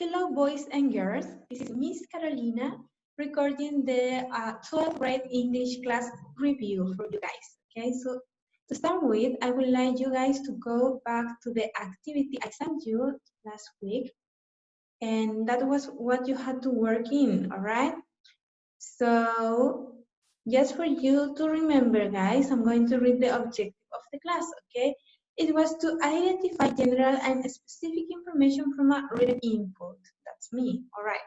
Hello, boys and girls. This is Miss Carolina recording the 12th grade English class review for you guys. Okay, so to start with, I would like you guys to go back to the activity I sent you last week, and that was what you had to work in, all right? So just for you to remember, guys, I'm going to read the objective of the class, okay? It was to identify general and specific information from a written input. That's me, all right.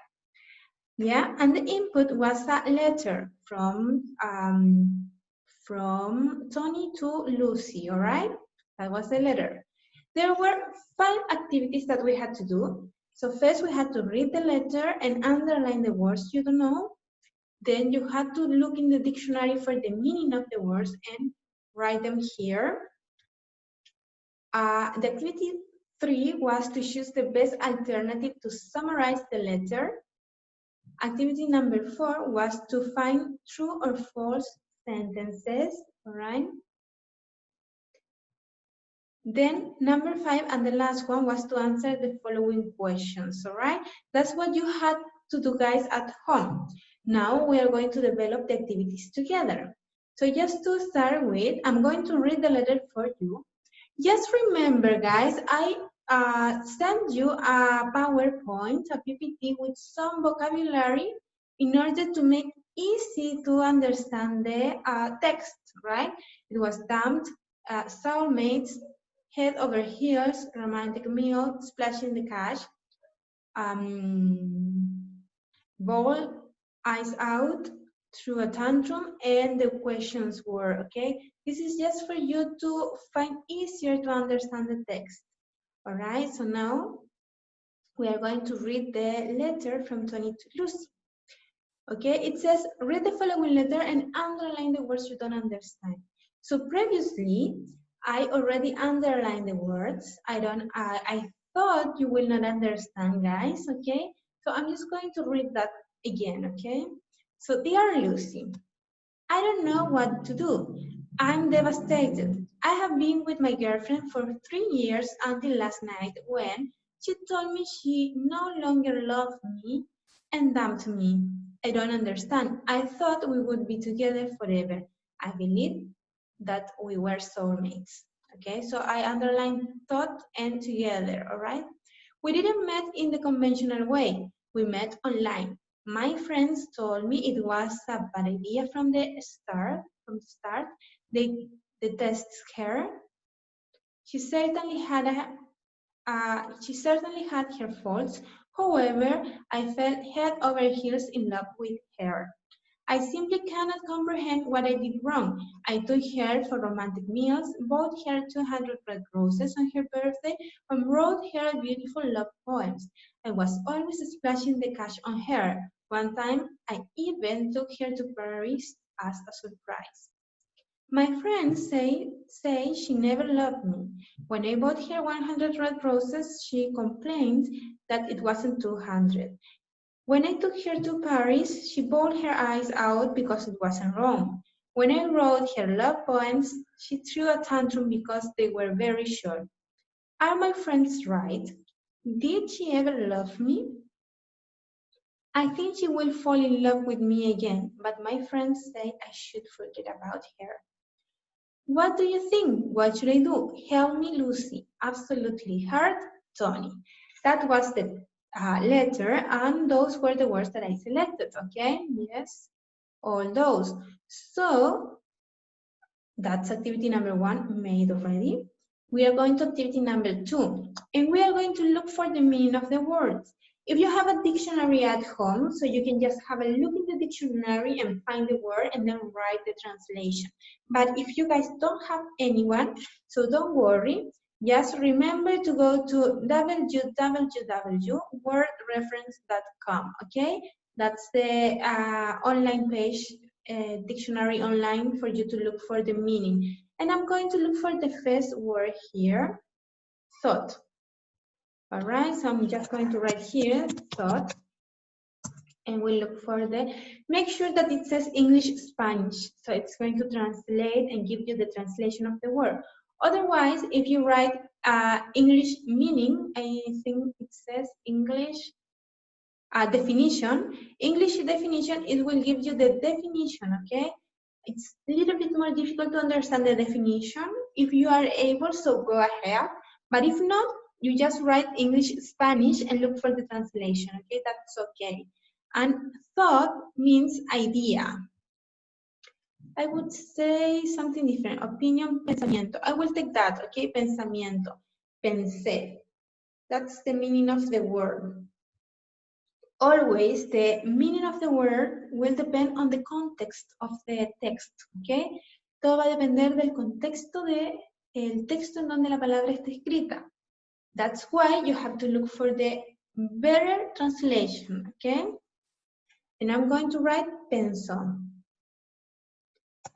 Yeah, and the input was a letter from Tony to Lucy, all right? That was the letter. There were 5 activities that we had to do. So first we had to read the letter and underline the words you don't know. Then you had to look in the dictionary for the meaning of the words and write them here. The activity 3 was to choose the best alternative to summarize the letter. Activity number 4 was to find true or false sentences, all right? Then number 5 and the last one was to answer the following questions, all right? That's what you had to do, guys, at home. Now we are going to develop the activities together. So just to start with, I'm going to read the letter for you. Just remember, guys, I sent you a PowerPoint, a PPT with some vocabulary in order to make easy to understand the text, right? It was dumped, soulmates, head over heels, romantic meal, splashing the cash, ball, eyes out, through a tantrum, and the questions were, okay? This is just for you to find easier to understand the text, all right? So now we are going to read the letter from Tony to Lucy. Okay, it says, read the following letter and underline the words you don't understand. So previously, I already underlined the words. I thought you will not understand, guys, okay? So I'm just going to read that again, okay? So, dear Lucy, I don't know what to do. I'm devastated. I have been with my girlfriend for 3 years until last night when she told me she no longer loved me and dumped me. I don't understand. I thought we would be together forever. I believe that we were soulmates. Okay, so I underlined thought and together, all right? We didn't meet in the conventional way. We met online. My friends told me it was a bad idea from the start. They detested her. She certainly had her faults. However, I fell head over heels in love with her. I simply cannot comprehend what I did wrong. I took her for romantic meals, bought her 200 red roses on her birthday, and wrote her beautiful love poems. I was always splashing the cash on her. One time, I even took her to Paris as a surprise. My friends say she never loved me. When I bought her 100 red roses, she complained that it wasn't 200. When I took her to Paris, she bawled her eyes out because it wasn't wrong. When I wrote her love poems, she threw a tantrum because they were very short. Are my friends right? Did she ever love me? I think she will fall in love with me again, but my friends say I should forget about her. What do you think? What should I do? Help me, Lucy. Absolutely. Heart, Tony. That was the letter, and those were the words that I selected, okay? Yes, all those. So, that's activity number 1 made already. We are going to activity number 2, and we are going to look for the meaning of the words. If you have a dictionary at home, so you can just have a look in the dictionary and find the word and then write the translation. But if you guys don't have anyone, so don't worry. Just remember to go to www.wordreference.com, okay? That's the online page, dictionary online for you to look for the meaning. And I'm going to look for the first word here, thought. All right, so I'm just going to write here, thought, and we'll look for make sure that it says English, Spanish. So it's going to translate and give you the translation of the word. Otherwise, if you write English meaning, I think it says English definition, English definition, it will give you the definition, okay? It's a little bit more difficult to understand the definition if you are able, so go ahead. But if not, you just write English, Spanish, and look for the translation, okay? That's okay. And thought means idea. I would say something different. Opinion, pensamiento. I will take that, okay? Pensamiento. Pensé. That's the meaning of the word. Always, the meaning of the word will depend on the context of the text, okay? Todo va a depender del contexto del texto en donde la palabra está escrita. That's why you have to look for the better translation, okay? And I'm going to write pensó.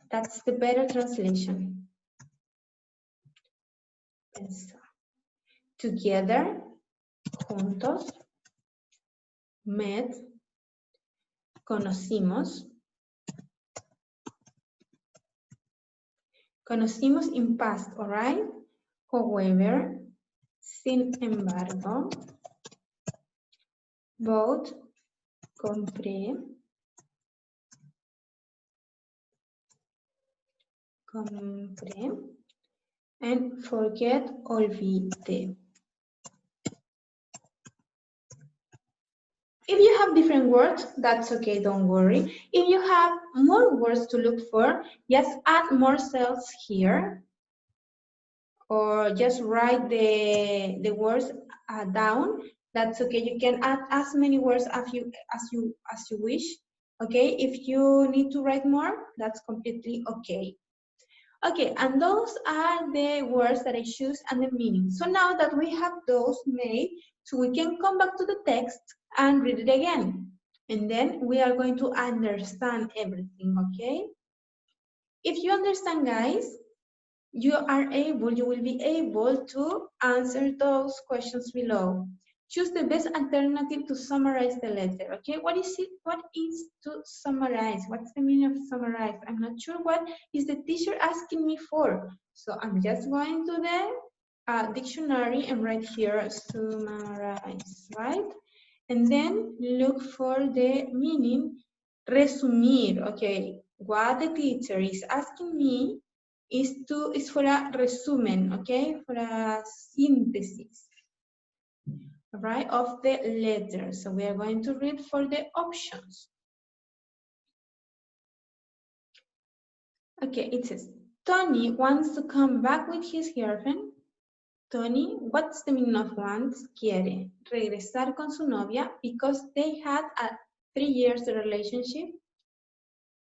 That's the better translation. Pensó. Together, juntos, met, conocimos. Conocimos in past, all right? However, sin embargo, bought, compré, and forget, olvidé. If you have different words, that's okay, don't worry. If you have more words to look for, just add more cells here, or just write the words down. That's okay. You can add as many words as you wish. Okay, if you need to write more, that's completely okay. Okay, and those are the words that I choose and the meaning. So now that we have those made, so we can come back to the text and read it again. And then we are going to understand everything, okay? If you understand, guys, you will be able to answer those questions below. Choose the best alternative to summarize the letter, okay? What is it? What is to summarize? What's the meaning of summarize? I'm not sure what is the teacher asking me for. So I'm just going to the dictionary and write here, summarize, right? And then look for the meaning, resumir, okay? What the teacher is asking me is for a resumen, okay? For a synthesis, right, of the letter. So we are going to read for the options. Okay, it says, Tony wants to come back with his girlfriend. Tony, what's the meaning of wants? Quiere regresar con su novia because they had a 3 years relationship.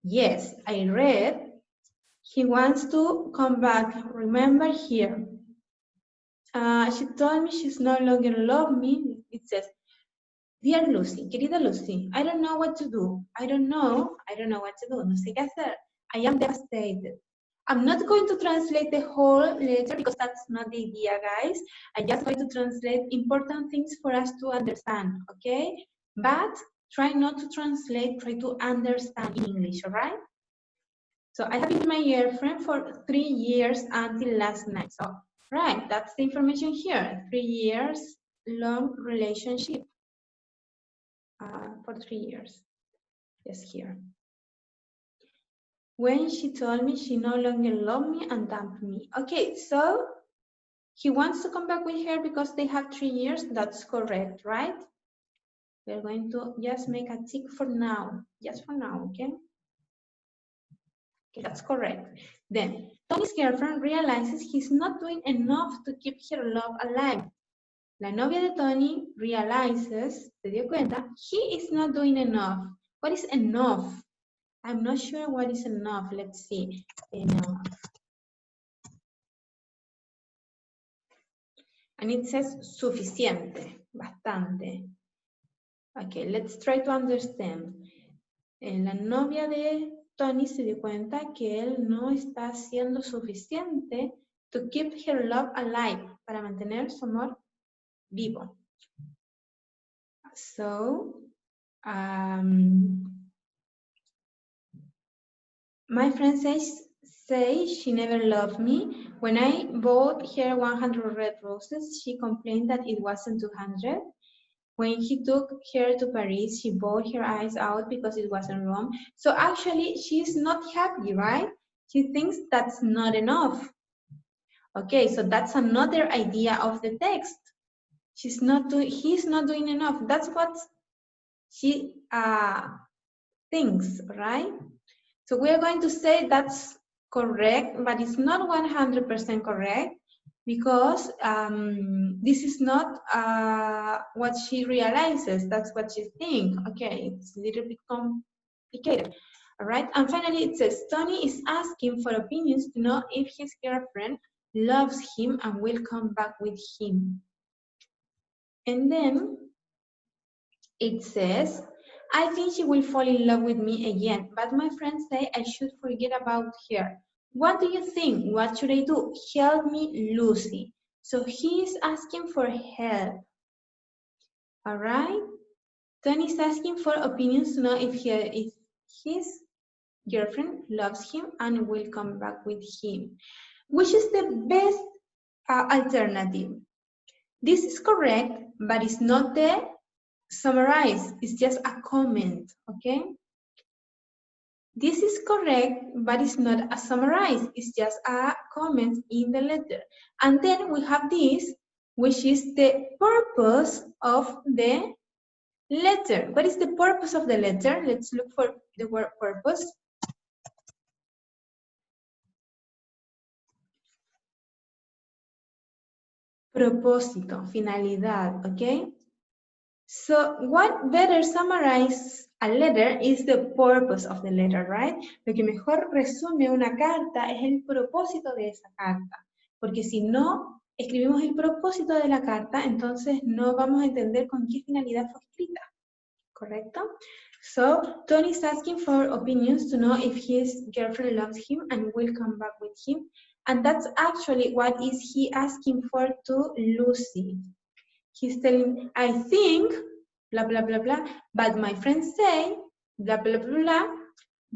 Yes, I read. He wants to come back. Remember here. She told me she's no longer love me. It says, Dear Lucy, querida Lucy, I don't know what to do. I don't know what to do. No sé qué hacer. I am devastated. I'm not going to translate the whole letter because that's not the idea, guys. I'm just going to translate important things for us to understand, okay? But try not to translate, try to understand in English, all right? So I have been with my girlfriend for 3 years until last night. So, right, that's the information here. 3 years long relationship for 3 years. Yes, here. When she told me she no longer loved me and dumped me. Okay, so he wants to come back with her because they have 3 years. That's correct, right? We're going to just make a tick for now. Just for now, okay? Okay, that's correct. Then, Tony's girlfriend realizes he's not doing enough to keep her love alive. La novia de Tony realizes, se dio cuenta, he is not doing enough. What is enough? I'm not sure what is enough. Let's see. Enough. And it says suficiente, bastante. Okay, let's try to understand. La novia de Tony se dio cuenta que él no está haciendo suficiente to keep her love alive, para mantener su amor vivo. So, my friend says she never loved me. When I bought her 100 red roses, she complained that it wasn't 200. When he took her to Paris, she bawled her eyes out because it wasn't Rome. So actually, she's not happy, right? She thinks that's not enough. Okay, so that's another idea of the text. He's not doing enough. That's what she thinks, right? So we're going to say that's correct, but it's not 100% correct because this is not what she realizes. That's what she thinks. Okay, it's a little bit complicated. All right, and finally it says, Tony is asking for opinions to know if his girlfriend loves him and will come back with him. And then it says, I think she will fall in love with me again, but my friends say I should forget about her. What do you think? What should I do? Help me, Lucy. So he is asking for help. All right? Tony is asking for opinions to know if his girlfriend loves him and will come back with him. Which is the best alternative? This is correct, but it's not the summarize. It's just a comment, okay? This is correct, but it's not a summarize. It's just a comment in the letter. And then we have this, which is the purpose of the letter. What is the purpose of the letter? Let's look for the word purpose. Propósito, finalidad, okay? So what better summarize a letter is the purpose of the letter, right? Lo que mejor resume una carta es el propósito de esa carta. Porque si no escribimos el propósito de la carta, entonces no vamos a entender con qué finalidad fue escrita. ¿Correcto? So, Tony is asking for opinions to know if his girlfriend loves him and will come back with him. And that's actually what is he asking for to Lucy. He's telling, I think, blah, blah, blah, blah, but my friends say, blah, blah, blah, blah.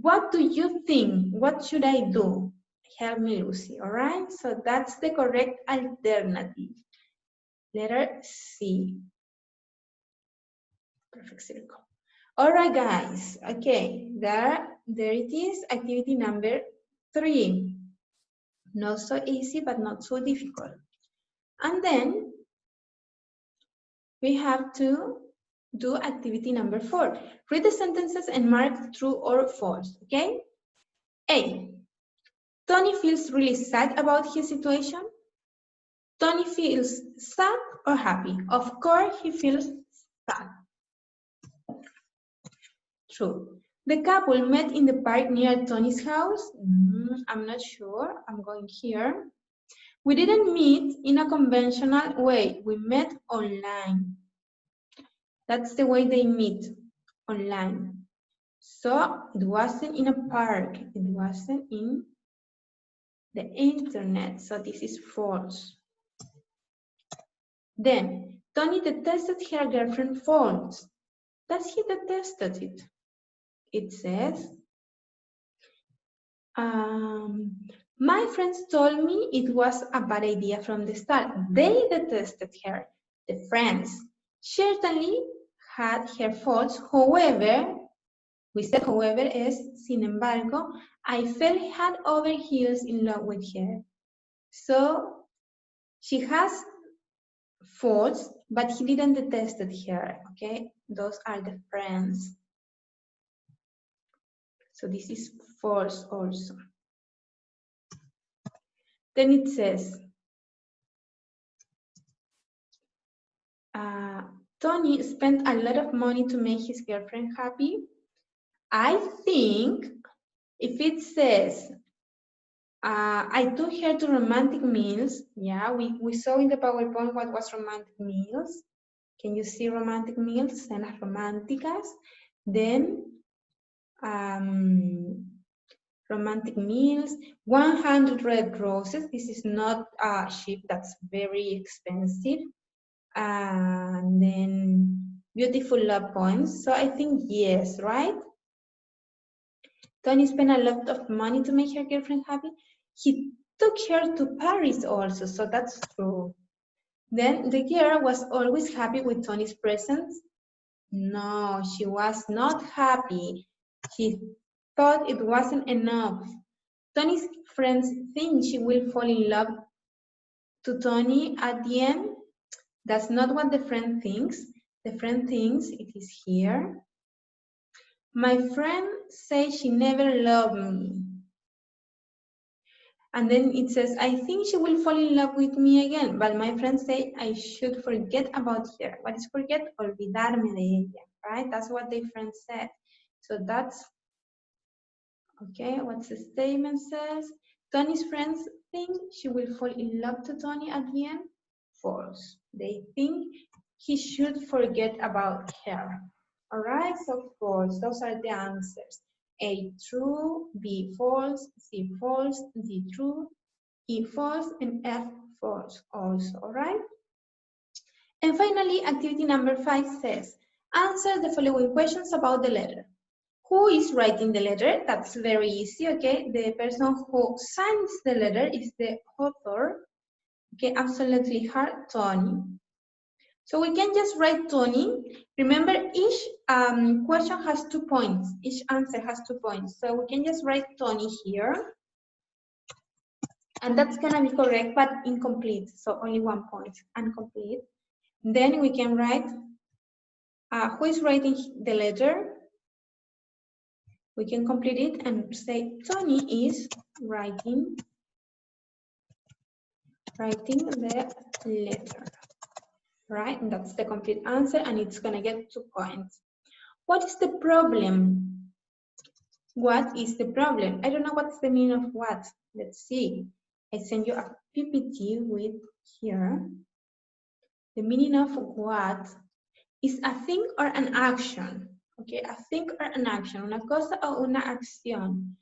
What do you think? What should I do? Help me, Lucy, all right? So that's the correct alternative. Letter C. Perfect circle. All right, guys. Okay, there it is, activity number 3. Not so easy, but not so difficult. And then we have to do activity number 4. Read the sentences and mark true or false, okay? A. Tony feels really sad about his situation. Tony feels sad or happy? Of course, he feels sad. True. The couple met in the park near Tony's house. I'm not sure. I'm going here. We didn't meet in a conventional way. We met online. That's the way they meet, online. So it wasn't in a park. It wasn't in the internet. So this is false. Then, Tony detested her girlfriend false. Does he detested it? It says, my friends told me it was a bad idea from the start. They detested her. The friends certainly had her faults. However, we said however is, sin embargo, I fell head over heels in love with her. So she has faults, but he didn't detested her, okay? Those are the friends. So this is false also. Then it says, Tony spent a lot of money to make his girlfriend happy. I think if it says, I took her to romantic meals. Yeah, we saw in the PowerPoint what was romantic meals. Can you see romantic meals? Cenas románticas. Then, romantic meals, 100 red roses. This is not cheap, that's very expensive. And then beautiful love poems. So I think yes, right? Tony spent a lot of money to make her girlfriend happy. He took her to Paris also, so that's true. Then the girl was always happy with Tony's presence. No, she was not happy. She thought it wasn't enough. Tony's friends think she will fall in love to Tony at the end. That's not what the friend thinks. The friend thinks it is here. My friend says she never loved me. And then it says, I think she will fall in love with me again. But my friend say I should forget about her. What is forget? Olvidarme de ella, right? That's what the friend said. So that's, okay, what the statement says. Tony's friends think she will fall in love to Tony at the end. False. They think he should forget about her. All right, so false. Those are the answers. A true, B false, C false, D true, E false, and F false also, all right? And finally, activity number 5 says, answer the following questions about the letter. Who is writing the letter? That's very easy, okay? The person who signs the letter is the author. Okay, absolutely hard, Tony. So we can just write Tony. Remember, each question has 2 points. Each answer has 2 points. So we can just write Tony here. And that's gonna be correct, but incomplete. So only 1 point, incomplete. Then we can write who is writing the letter. We can complete it and say Tony is writing the letter. Right? And that's the complete answer, and it's gonna get 2 points. What is the problem? What is the problem? I don't know what's the meaning of what. Let's see. I send you a PPT with here. The meaning of what is a thing or an action. Okay, a thing or an action. Una cosa o una acción.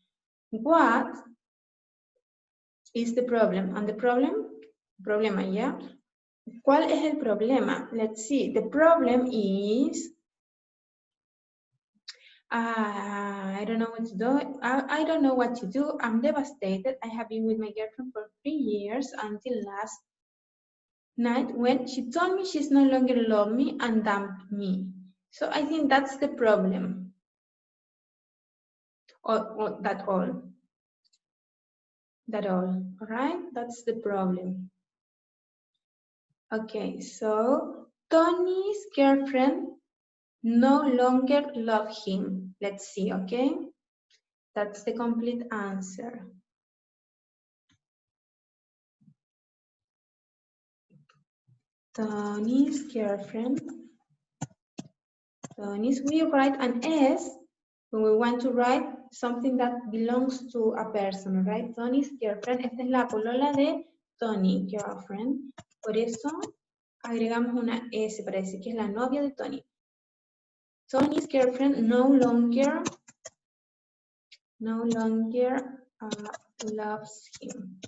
What is the problem? And the problema, yeah? ¿Cuál es el problema? Let's see. The problem is I don't know what to do. I don't know what to do. I'm devastated. I have been with my girlfriend for 3 years until last night when she told me she's no longer love me and dumped me. So I think that's the problem. Or that all. That all right? That's the problem. Okay, so Tony's girlfriend no longer love him. Let's see, okay? That's the complete answer. Tony's girlfriend. Tony's, we write an S when we want to write something that belongs to a person, right? Tony's girlfriend. Esta es la polola de Tony, girlfriend. Por eso agregamos una S para decir que es la novia de Tony. Tony's girlfriend no longer loves him.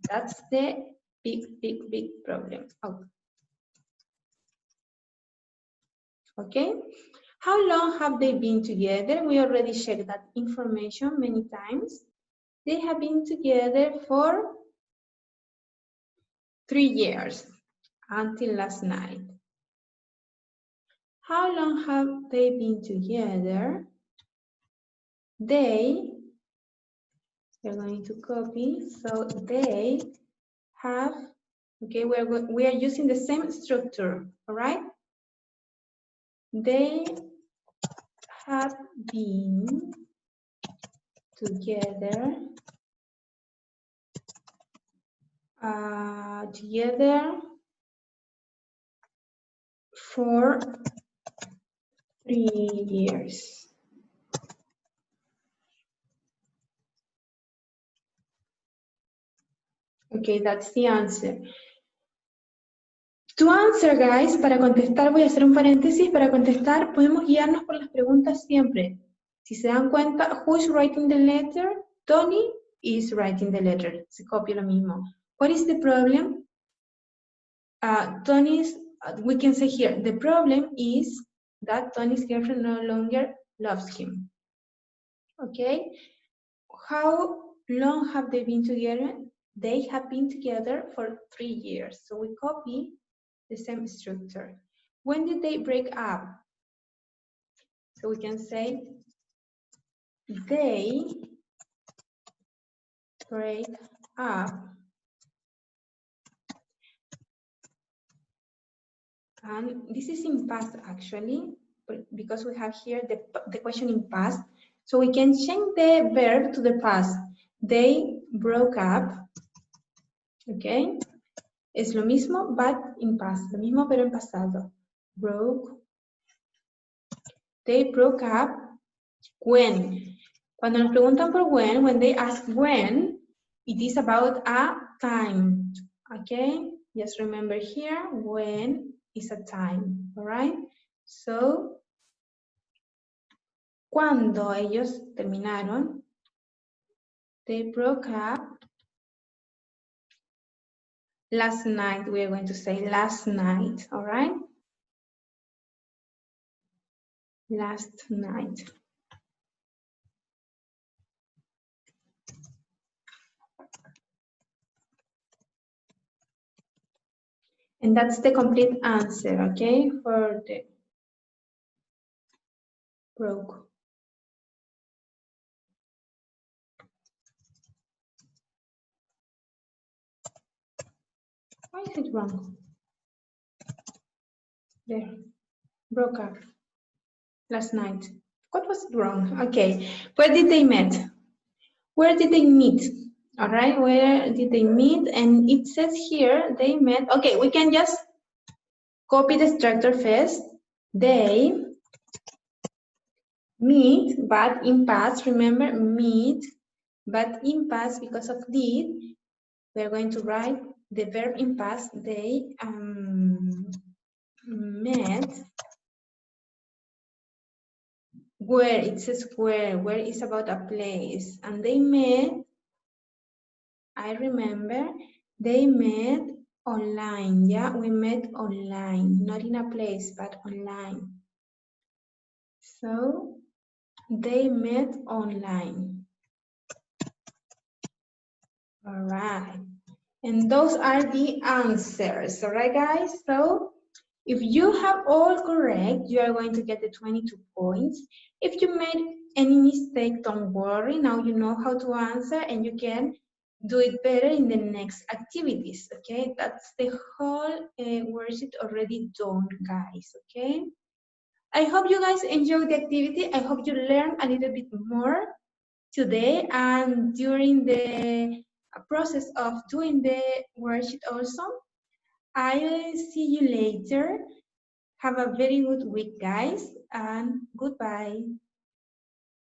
That's the big problem. Oh. Okay. How long have they been together? We already checked that information many times. They have been together for 3 years until last night. How long have they been together? We're going to copy, so they have, okay, we are using the same structure, all right? They have been together for 3 years. Okay, that's the answer. To answer, guys, para contestar, voy a hacer un paréntesis, para contestar podemos guiarnos por las preguntas siempre. Si se dan cuenta, who is writing the letter? Tony is writing the letter. Se copia lo mismo. What is the problem? We can say here, the problem is that Tony's girlfriend no longer loves him. Okay? How long have they been together? They have been together for 3 years. So we copy the same structure. When did they break up? So we can say they break up. And this is in past actually, because we have here the question in past. So we can change the verb to the past. They broke up. Okay. Es lo mismo, but in past. Lo mismo, pero en pasado. Broke. They broke up. When? Cuando nos preguntan por when they ask when, it is about a time. Okay? Just remember here, when is a time. Alright? So, cuando ellos terminaron, they broke up last night. We are going to say last night. Alright? Last night. And that's the complete answer, okay, for the broke. Why is it wrong? There, broke up last night. What was wrong? Okay, where did they meet? Where did they meet? All right, where did they meet? And it says here they met. Okay, we can just copy the structure first. They meet, but in past, remember, meet, but in past, because of did, we're going to write the verb in past. They met. Where, it says where is about a place. And they met, I remember, they met online. Yeah, we met online, not in a place, but online. So they met online. All right. And those are the answers. All right, guys? So if you have all correct, you are going to get the 22 points. If you made any mistake, don't worry. Now you know how to answer and you can do it better in the next activities, okay? That's the whole worksheet already done, guys, okay? I hope you guys enjoyed the activity. I hope you learned a little bit more today and during the process of doing the worksheet also. I'll see you later. Have a very good week, guys, and goodbye.